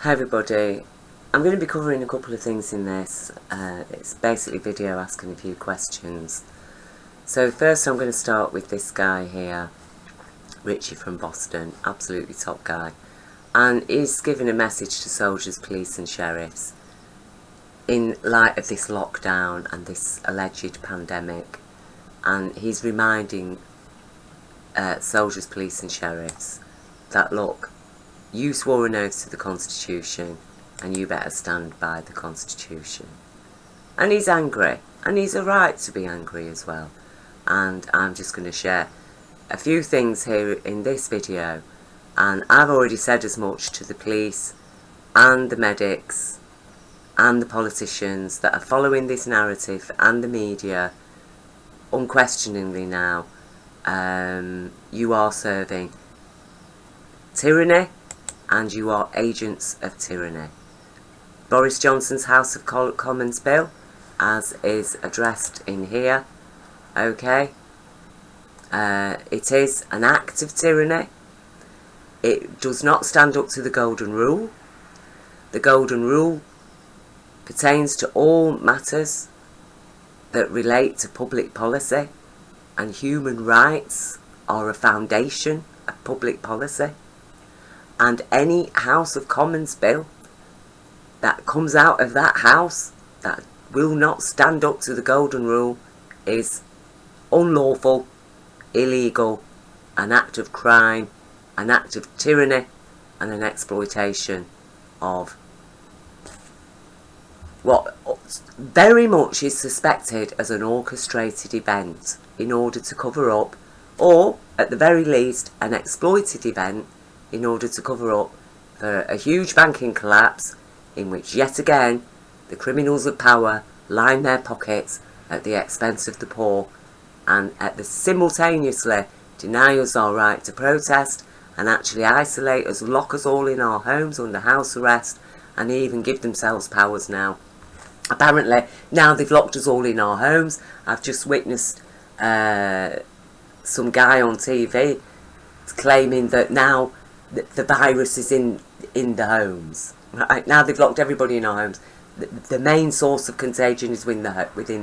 Hi everybody, I'm going to be covering a couple of things in this. It's basically a video asking a few questions. So first I'm going to start with this guy here, Richie from Boston, absolutely top guy. And he's giving a message to soldiers, police and sheriffs in light of this lockdown and this alleged pandemic. And he's reminding soldiers, police and sheriffs that look, you swore an oath to the Constitution and you better stand by the Constitution. And he's angry, and he's a right to be angry as well. And I'm just going to share a few things here in this video, and I've already said as much to the police and the medics and the politicians that are following this narrative and the media unquestioningly now. You are serving tyranny and you are agents of tyranny. Boris Johnson's House of Commons bill, as is addressed in here, okay, it is an act of tyranny. It does not stand up to the golden rule. The golden rule pertains to all matters that relate to public policy, and human rights are a foundation of public policy. And any House of Commons bill that comes out of that house that will not stand up to the golden rule is unlawful, illegal, an act of crime, an act of tyranny, and an exploitation of what very much is suspected as an orchestrated event in order to cover up, or at the very least an exploited event in order to cover up for a huge banking collapse in which yet again the criminals of power line their pockets at the expense of the poor, and simultaneously deny us our right to protest and actually isolate us, lock us all in our homes under house arrest, and even give themselves powers now. Apparently now they've locked us all in our homes. I've just witnessed some guy on TV claiming that now the virus is in the homes. Right? Now they've locked everybody in our homes. The main source of contagion is within the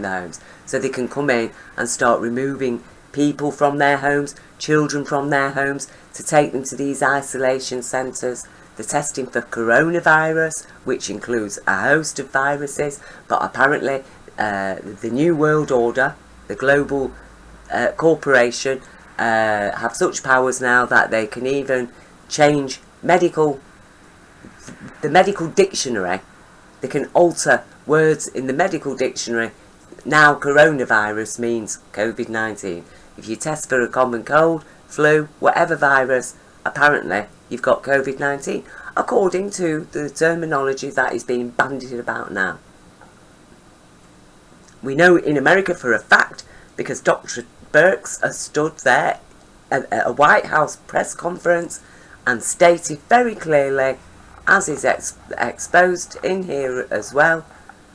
homes. So they can come in and start removing people from their homes, children from their homes, to take them to these isolation centres. They're testing for coronavirus, which includes a host of viruses. But apparently the New World Order, the global corporation, have such powers now that they can even change the medical dictionary. They can alter words in the medical dictionary. Now coronavirus means Covid-19. If you test for a common cold, flu, whatever virus, apparently you've got Covid-19, according to the terminology that is being bandied about now. We know in America for a fact, because Dr. Birx has stood there at a White House press conference and stated very clearly, as is exposed in here as well,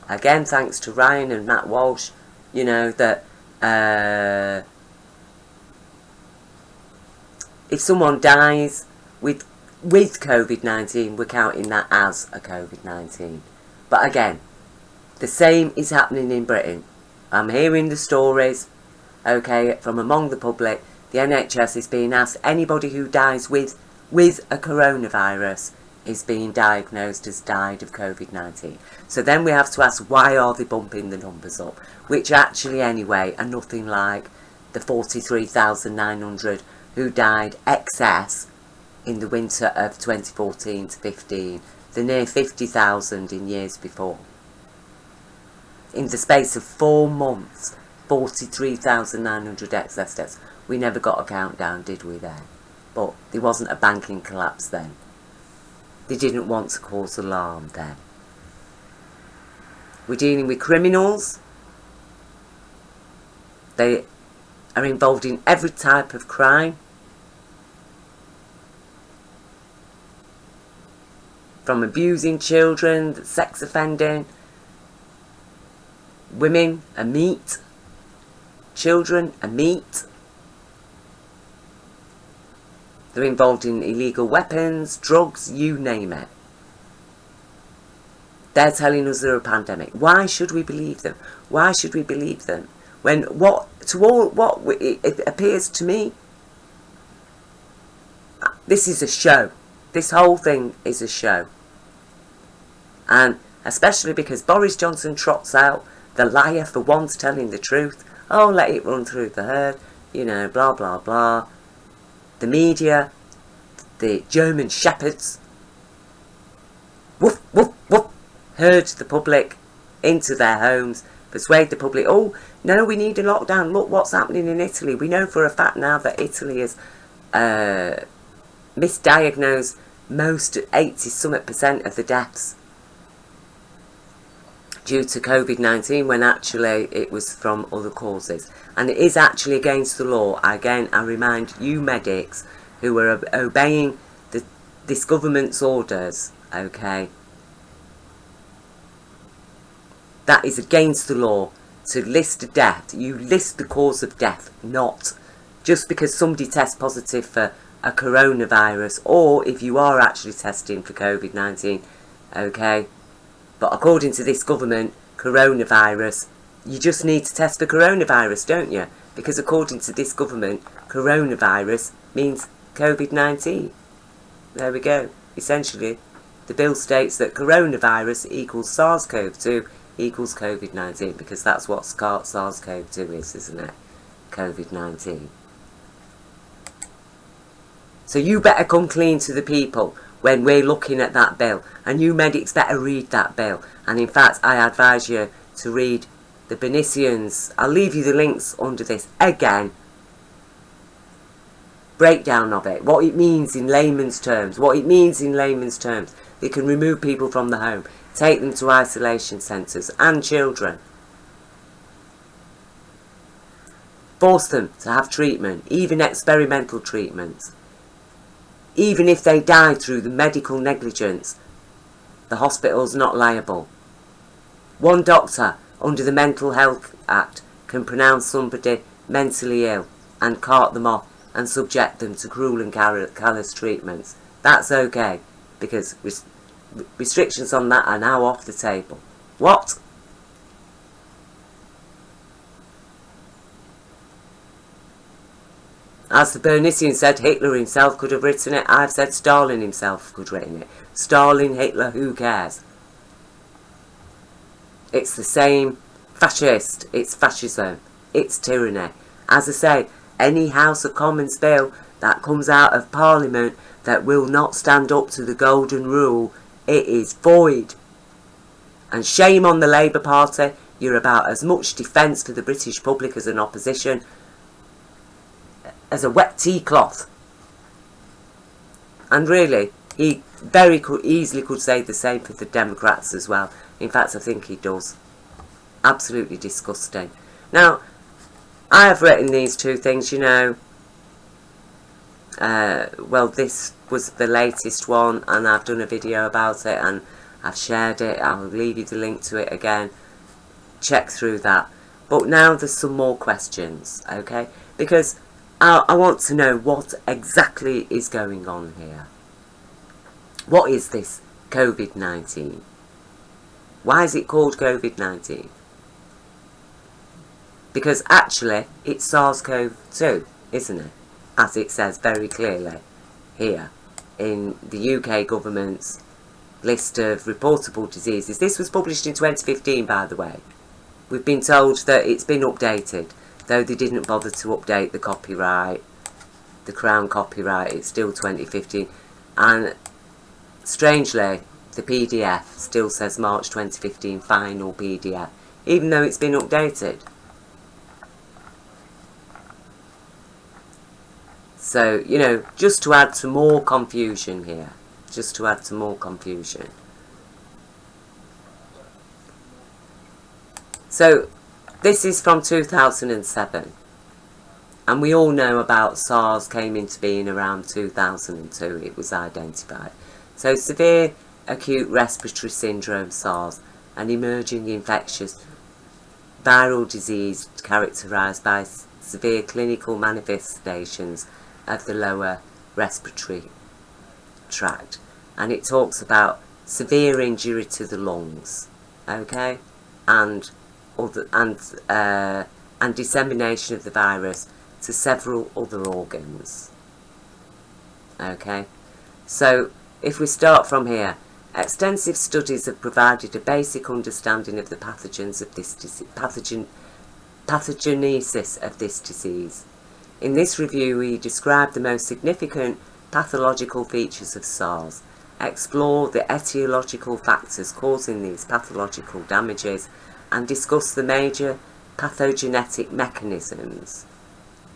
again thanks to Ryan and Matt Walsh, you know, that if someone dies with Covid-19, we're counting that as a Covid-19. But again, the same is happening in Britain. I'm hearing the stories, okay, from among the public. The NHS is being asked, anybody who dies with a coronavirus is being diagnosed as died of Covid-19. So then we have to ask, why are they bumping the numbers up? Which actually anyway are nothing like the 43,900 who died excess in the winter of 2014 to 15, the near 50,000 in years before. In the space of 4 months, 43,900 excess deaths. We never got a countdown, did we then? But there wasn't a banking collapse then. They didn't want to cause alarm then. We're dealing with criminals. They are involved in every type of crime. From abusing children, sex offending. Women are meat. Children are meat. They're involved in illegal weapons, drugs, you name it. They're telling us they're a pandemic. Why should we believe them? Why should we believe them? When what it appears to me, this is a show. This whole thing is a show. And especially because Boris Johnson trots out the liar for once telling the truth. Oh, let it run through the herd, you know, blah, blah, blah. The media, the German shepherds, woof, woof, woof, herd the public into their homes, persuade the public, oh, no, we need a lockdown. Look what's happening in Italy. We know for a fact now that Italy has misdiagnosed most 80-something% of the deaths due to Covid-19, when actually it was from other causes. And it is actually against the law. Again, I remind you medics who are obeying this government's orders, okay, that is against the law to list a death. You list the cause of death, not just because somebody tests positive for a coronavirus, or if you are actually testing for Covid-19, okay. But according to this government, coronavirus, you just need to test for coronavirus, don't you? Because according to this government, coronavirus means Covid-19. There we go. Essentially, the bill states that coronavirus equals SARS-CoV-2 equals Covid-19, because that's what SARS-CoV-2 is, isn't it? Covid-19. So you better come clean to the people when we're looking at that bill, and you medics better read that bill. And in fact, I advise you to read the Bernicians. I'll leave you the links under this again. Breakdown of it, what it means in layman's terms, They can remove people from the home, take them to isolation centres, and children. Force them to have treatment, even experimental treatments. Even if they die through the medical negligence, the hospital's not liable. One doctor under the Mental Health Act can pronounce somebody mentally ill and cart them off and subject them to cruel and callous treatments. That's okay, because restrictions on that are now off the table. What? As the Bernician said, Hitler himself could have written it. I've said Stalin himself could have written it. Stalin, Hitler, who cares? It's the same fascist. It's fascism. It's tyranny. As I say, any House of Commons bill that comes out of Parliament that will not stand up to the golden rule, it is void. And shame on the Labour Party. You're about as much defence for the British public as an opposition as a wet tea cloth. And really, he very easily could say the same for the Democrats as well. In fact, I think he does. Absolutely disgusting. Now, I have written these two things, you know. Well, this was the latest one, and I've done a video about it, and I've shared it. I'll leave you the link to it again. Check through that. But now there's some more questions, okay? Because I want to know what exactly is going on here. What is this Covid-19? Why is it called Covid-19? Because actually, it's SARS-CoV-2, isn't it? As it says very clearly here in the UK government's list of reportable diseases. This was published in 2015, by the way. We've been told that it's been updated, though they didn't bother to update the copyright, the Crown copyright. It's still 2015. And strangely, the PDF still says March 2015 final PDF, even though it's been updated. So, you know, just to add to more confusion here. Just to add to more confusion. So, this is from 2007. And we all know about SARS came into being around 2002. It was identified. So, severe acute respiratory syndrome, SARS, an emerging infectious viral disease characterised by severe clinical manifestations of the lower respiratory tract. And it talks about severe injury to the lungs, okay, and dissemination of the virus to several other organs. Okay, so if we start from here, extensive studies have provided a basic understanding of the pathogens of this pathogenesis of this disease. In this review, we describe the most significant pathological features of SARS, explore the etiological factors causing these pathological damages, and discuss the major pathogenetic mechanisms.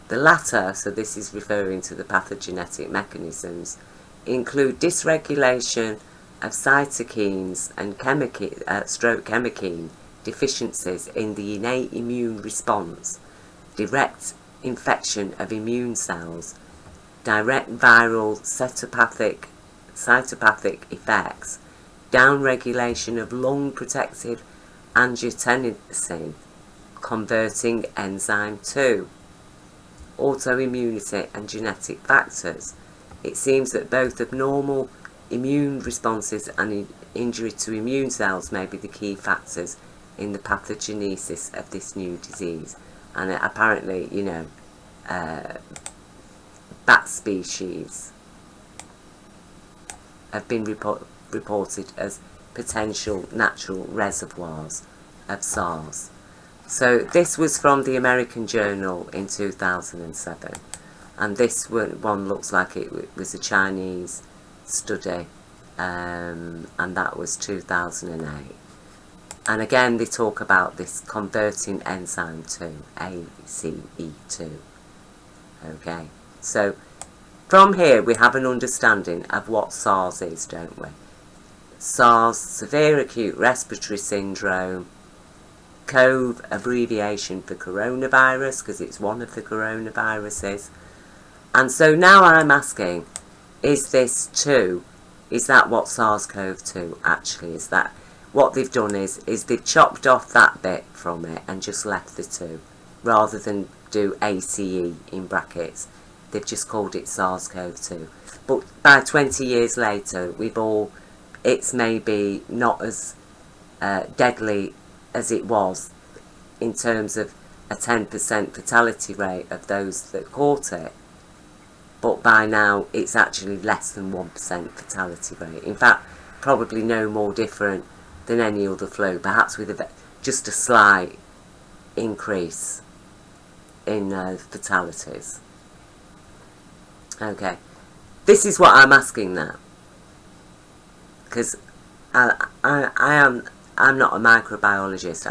The latter, so this is referring to the pathogenetic mechanisms, include dysregulation of cytokines and chemokine deficiencies in the innate immune response, direct infection of immune cells, direct viral cytopathic effects, downregulation of lung protective angiotensin converting enzyme 2, autoimmunity and genetic factors. It seems that both abnormal immune responses and injury to immune cells may be the key factors in the pathogenesis of this new disease. And apparently, you know, bat species have been reported as potential natural reservoirs of SARS. So this was from the American Journal in 2007, and this one looks like it was a Chinese study, and that was 2008. And again they talk about this converting enzyme 2, ACE2. Okay, so from here we have an understanding of what SARS is, don't we? SARS, severe acute respiratory syndrome, CoV, abbreviation for coronavirus, because it's one of the coronaviruses. And so now I'm asking, is this 2? Is that what SARS-CoV-2 actually is? That what they've done is they've chopped off that bit from it and just left the 2, rather than do ACE in brackets. They've just called it SARS-CoV-2. But by 20 years later, it's maybe not as deadly as it was in terms of a 10% fatality rate of those that caught it. But by now, it's actually less than 1% fatality rate. In fact, probably no more different than any other flu, perhaps with just a slight increase in fatalities. Okay, this is what I'm asking now, because I'm not a microbiologist.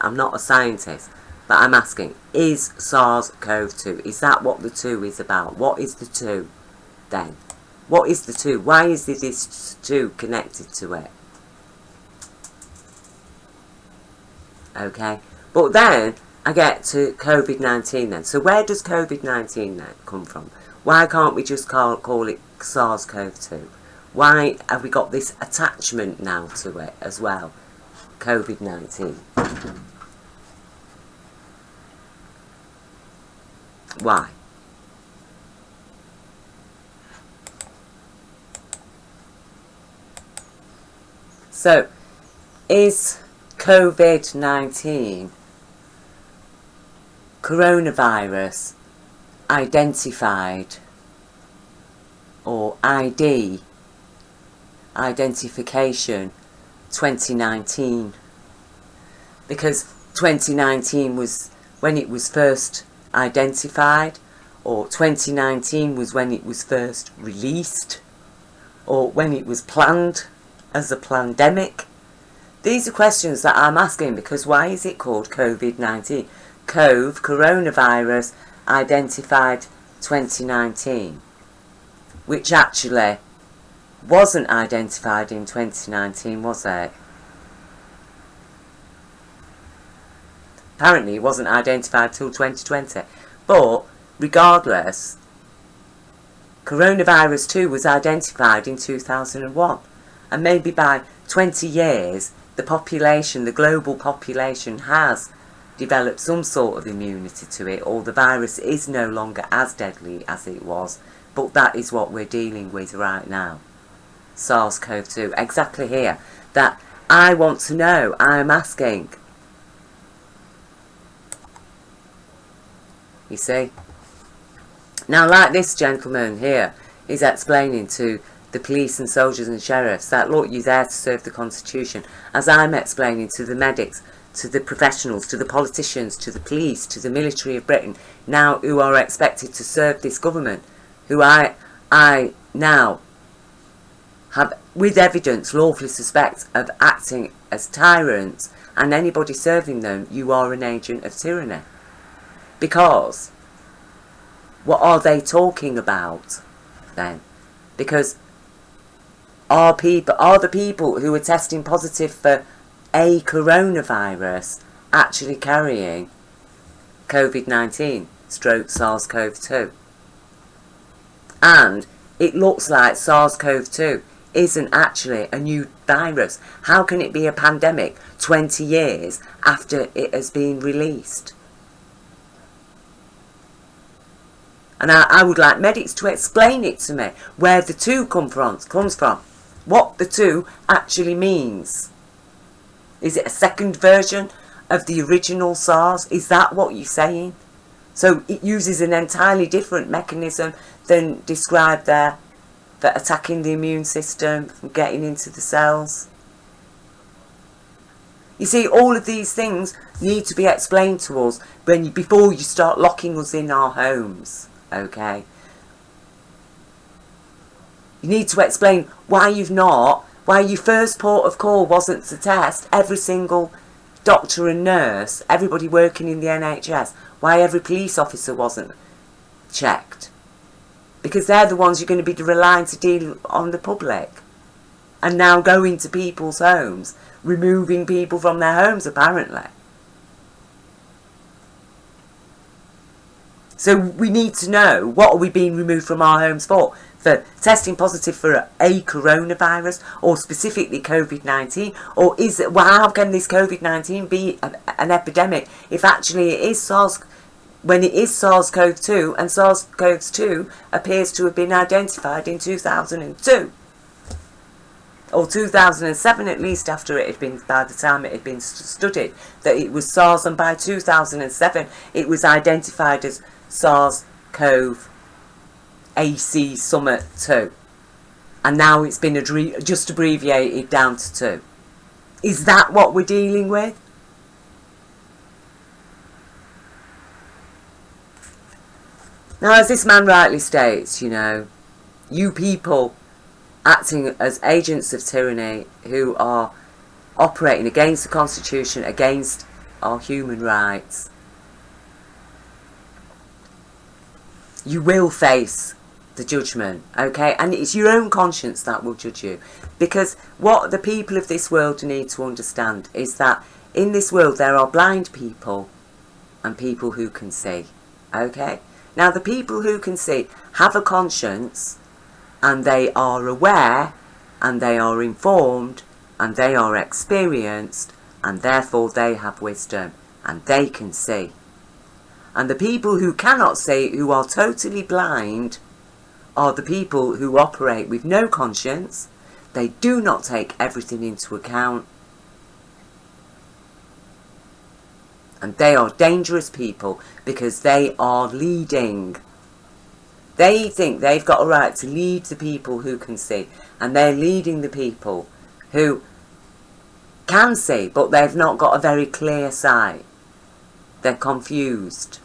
I'm not a scientist, but I'm asking, is SARS-CoV-2, is that what the 2 is about? What is the 2 then? What is the 2? Why is this 2 connected to it? Okay, but then I get to Covid-19 then. So where does Covid-19 then come from? Why can't we just call it SARS-CoV-2? Why have we got this attachment now to it as well? Covid-19. Why? So, is Covid-19 coronavirus identified, or identification 2019? Because 2019 was when it was first identified, or 2019 was when it was first released, or when it was planned as a pandemic. These are questions that I'm asking, because why is it called Covid-19? CoV, coronavirus, identified 2019, which actually wasn't identified in 2019, was it? Apparently it wasn't identified till 2020. But regardless, coronavirus 2 was identified in 2001, and maybe by 20 years the population, the global population, has developed some sort of immunity to it, or the virus is no longer as deadly as it was. But that is what we're dealing with right now. SARS-CoV-2, exactly here, that I want to know, I am asking. You see? Now, like this gentleman here, he's explaining to the police and soldiers and sheriffs that, look, you're there to serve the Constitution, as I'm explaining to the medics, to the professionals, to the politicians, to the police, to the military of Britain, now who are expected to serve this government, who I now have, with evidence, lawfully suspect of acting as tyrants, and anybody serving them, you are an agent of tyranny. Because, what are they talking about then? Because are the people who are testing positive for a coronavirus actually carrying Covid-19 stroke SARS-CoV-2? And it looks like SARS-CoV-2 isn't actually a new virus. How can it be a pandemic 20 years after it has been released? And I would like medics to explain it to me, where the two comes from, what the two actually means. Is it a second version of the original SARS? Is that what you're saying? So it uses an entirely different mechanism than described there for attacking the immune system, from getting into the cells. You see, all of these things need to be explained to us before you start locking us in our homes. Okay, you need to explain why your first port of call wasn't to test every single doctor and nurse, everybody working in the NHS, why every police officer wasn't checked. Because they're the ones you're going to be relying to deal on the public. And now going to people's homes, removing people from their homes apparently. So we need to know, what are we being removed from our homes for? For testing positive for a coronavirus, or specifically Covid-19? Or how can this Covid-19 be an epidemic if actually it is when it is SARS-CoV-2, and SARS-CoV-2 appears to have been identified in 2002? Or 2007 at least, after it had been, by the time it had been studied, that it was SARS, and by 2007 it was identified as SARS-CoV AC Summit 2. And now it's been just abbreviated down to 2. Is that what we're dealing with? Now, as this man rightly states, you people acting as agents of tyranny who are operating against the Constitution, against our human rights, you will face the judgment, okay? And it's your own conscience that will judge you. Because what the people of this world need to understand is that in this world there are blind people and people who can see, okay? Now, the people who can see have a conscience, and they are aware, and they are informed, and they are experienced, and therefore they have wisdom, and they can see. And the people who cannot see, who are totally blind, are the people who operate with no conscience. They do not take everything into account. And they are dangerous people because they are leading. They think they've got a right to lead the people who can see. And they're leading the people who can see, but they've not got a very clear sight. They're confused.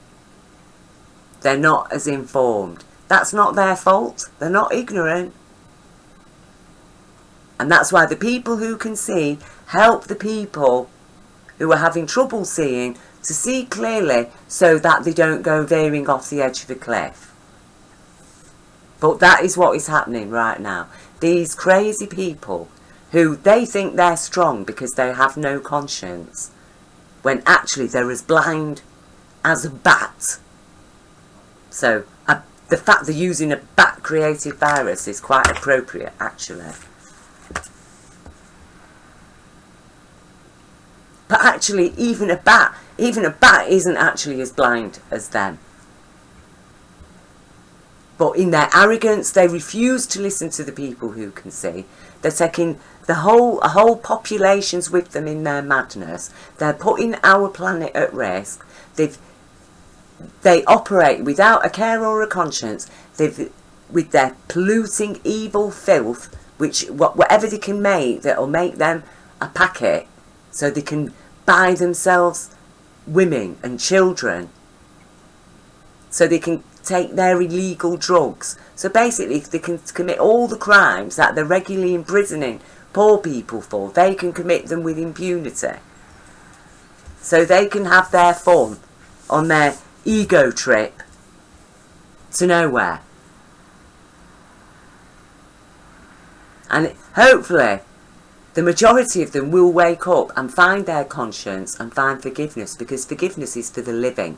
They're not as informed. That's not their fault. They're not ignorant. And that's why the people who can see help the people who are having trouble seeing to see clearly, so that they don't go veering off the edge of a cliff. But that is what is happening right now. These crazy people who they think they're strong because they have no conscience, when actually they're as blind as a bat. So the fact they're using a bat-created virus is quite appropriate, actually. But actually, even a bat isn't actually as blind as them. But in their arrogance, they refuse to listen to the people who can see. They're taking a whole populations with them in their madness. They're putting our planet at risk. They operate without a care or a conscience. With their polluting evil filth, whatever they can make that'll make them a packet, so they can buy themselves women and children, so they can take their illegal drugs. So basically they can commit all the crimes that they're regularly imprisoning poor people for. They can commit them with impunity, so they can have their fun on their ego trip to nowhere. And hopefully the majority of them will wake up and find their conscience and find forgiveness, because forgiveness is for the living.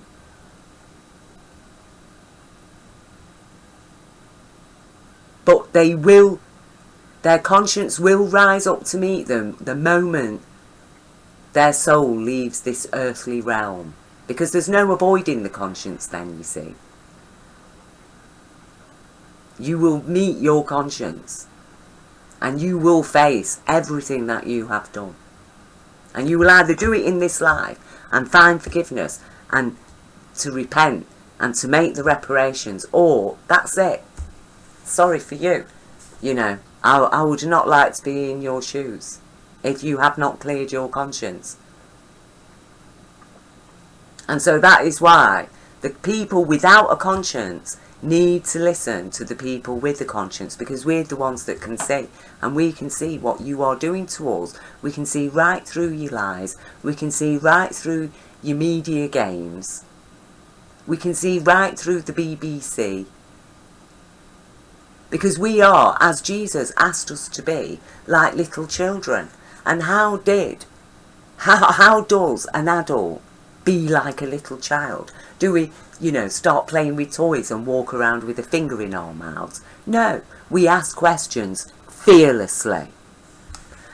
But their conscience will rise up to meet them the moment their soul leaves this earthly realm. Because there's no avoiding the conscience then, you see. You will meet your conscience. And you will face everything that you have done. And you will either do it in this life and find forgiveness and to repent and to make the reparations, or that's it. Sorry for you. You know, I would not like to be in your shoes if you have not cleared your conscience. And so that is why the people without a conscience need to listen to the people with a conscience, because we're the ones that can see, and we can see what you are doing to us. We can see right through your lies. We can see right through your media games. We can see right through the BBC, because we are, as Jesus asked us to be, like little children. And how does an adult be like a little child? Do we, start playing with toys and walk around with a finger in our mouths? No, we ask questions fearlessly.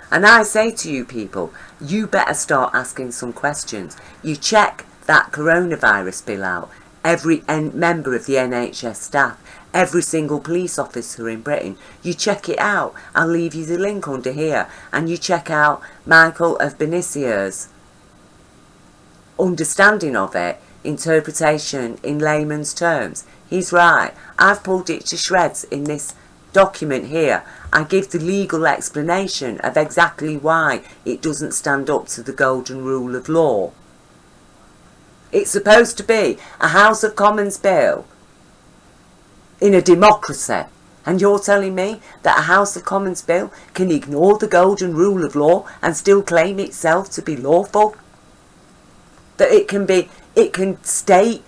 And I say to you people, you better start asking some questions. You check that coronavirus bill out. Every member of the NHS staff, every single police officer in Britain, you check it out. I'll leave you the link under here. And you check out Michael of Bernicia's understanding of it, interpretation in layman's terms. He's right. I've pulled it to shreds in this document here. I give the legal explanation of exactly why it doesn't stand up to the golden rule of law. It's supposed to be a House of Commons bill in a democracy, and you're telling me that a House of Commons bill can ignore the golden rule of law and still claim itself to be lawful? That it can state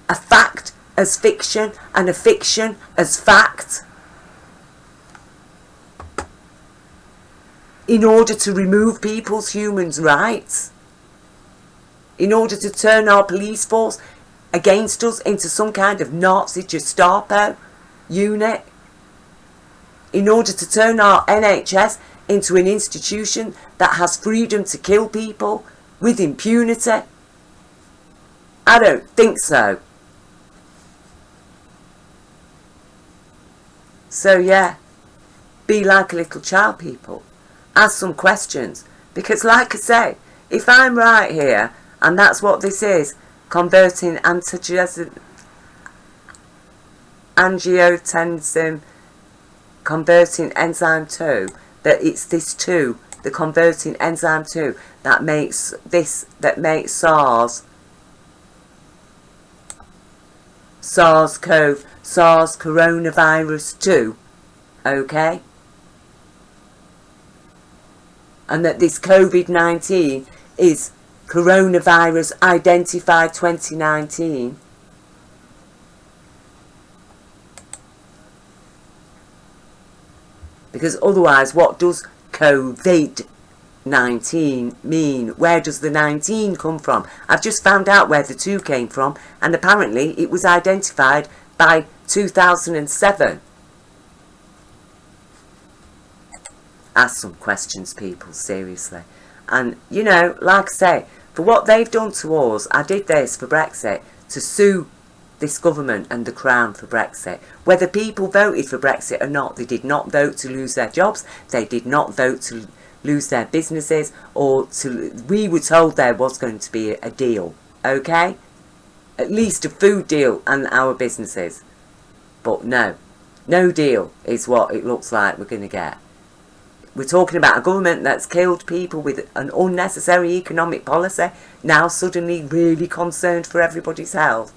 a fact as fiction and a fiction as fact in order to remove people's human rights, in order to turn our police force against us into some kind of Nazi Gestapo unit, in order to turn our NHS into an institution that has freedom to kill people with impunity? I don't think so. So yeah, be like a little child, people. Ask some questions. Because like I say, if I'm right here, and that's what this is, converting angiotensin, converting enzyme 2, that it's this 2, the converting enzyme 2, that makes SARS-CoV, SARS coronavirus 2, okay? And that this Covid-19 is coronavirus identified 2019. Because otherwise, what does Covid-19 mean? Where does the 19 come from? I've just found out where the 2 came from, and apparently it was identified by 2007. Ask some questions, people, seriously. And, like I say, for what they've done to us, I did this for Brexit, to sue this government and the Crown for Brexit. Whether people voted for Brexit or not, they did not vote to lose their jobs, they did not vote to lose their businesses, or to, we were told there was going to be a deal, okay? At least a food deal and our businesses. But no deal is what it looks like we're going to get. We're talking about a government that's killed people with an unnecessary economic policy, now suddenly really concerned for everybody's health.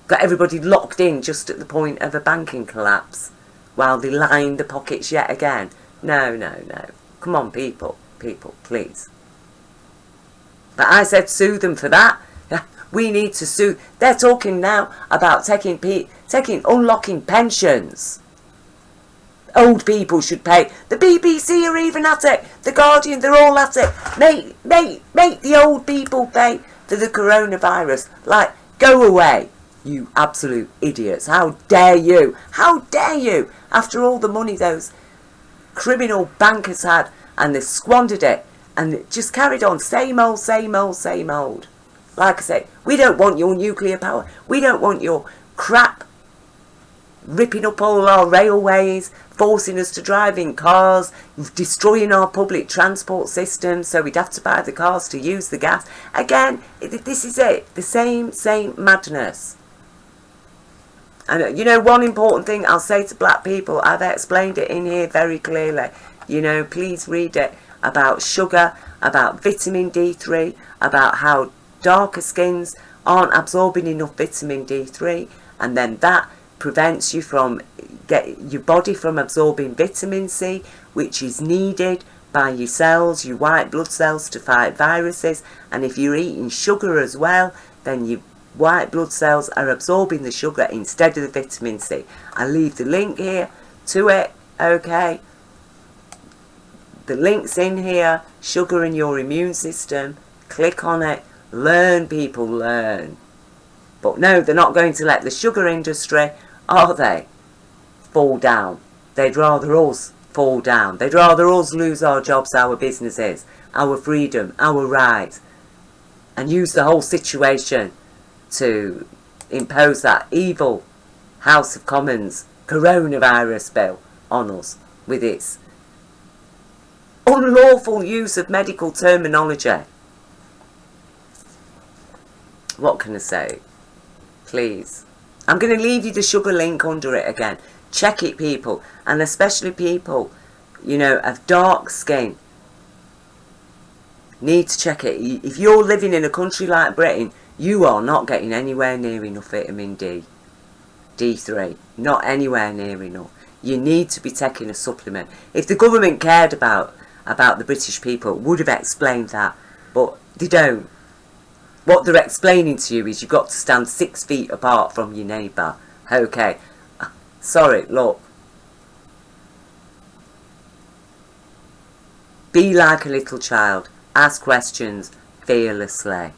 Got everybody locked in just at the point of a banking collapse, while they line the pockets yet again. No. Come on, people, please. But I said sue them for that. We need to sue. They're talking now about unlocking pensions. Old people should pay. The BBC are even at it. The Guardian, they're all at it. Make the old people pay for the coronavirus. Like, go away, you absolute idiots. How dare you? How dare you? After all the money those criminal bankers had, and they squandered it, and it just carried on. Same old. Like I say, we don't want your nuclear power. We don't want your crap ripping up all our railways, forcing us to drive in cars, destroying our public transport system so we'd have to buy the cars to use the gas. Again, this is it. The same madness. And you know, one important thing I'll say to black people, I've explained it in here very clearly. You know, please read it about sugar, about vitamin D3, about how darker skins aren't absorbing enough vitamin D3, and then that prevents you from your body from absorbing vitamin C, which is needed by your cells, your white blood cells, to fight viruses. And if you're eating sugar as well, then your white blood cells are absorbing the sugar instead of the vitamin C. I'll leave the link here to it, okay? The link's in here. Sugar in your immune system. Click on it. Learn, people, learn. But no, they're not going to let the sugar industry, are they, fall down. They'd rather us fall down. They'd rather us lose our jobs, our businesses, our freedom, our rights, and use the whole situation to impose that evil House of Commons coronavirus bill on us with its unlawful use of medical terminology. What can I say? Please. I'm going to leave you the sugar link under it again. Check it, people. And especially people, you know, of dark skin. Need to check it. If you're living in a country like Britain, you are not getting anywhere near enough vitamin D. D3. Not anywhere near enough. You need to be taking a supplement. If the government cared about the British people, would have explained that. But they don't. What they're explaining to you is you've got to stand 6 feet apart from your neighbour. Okay. Sorry, look. Be like a little child. Ask questions fearlessly.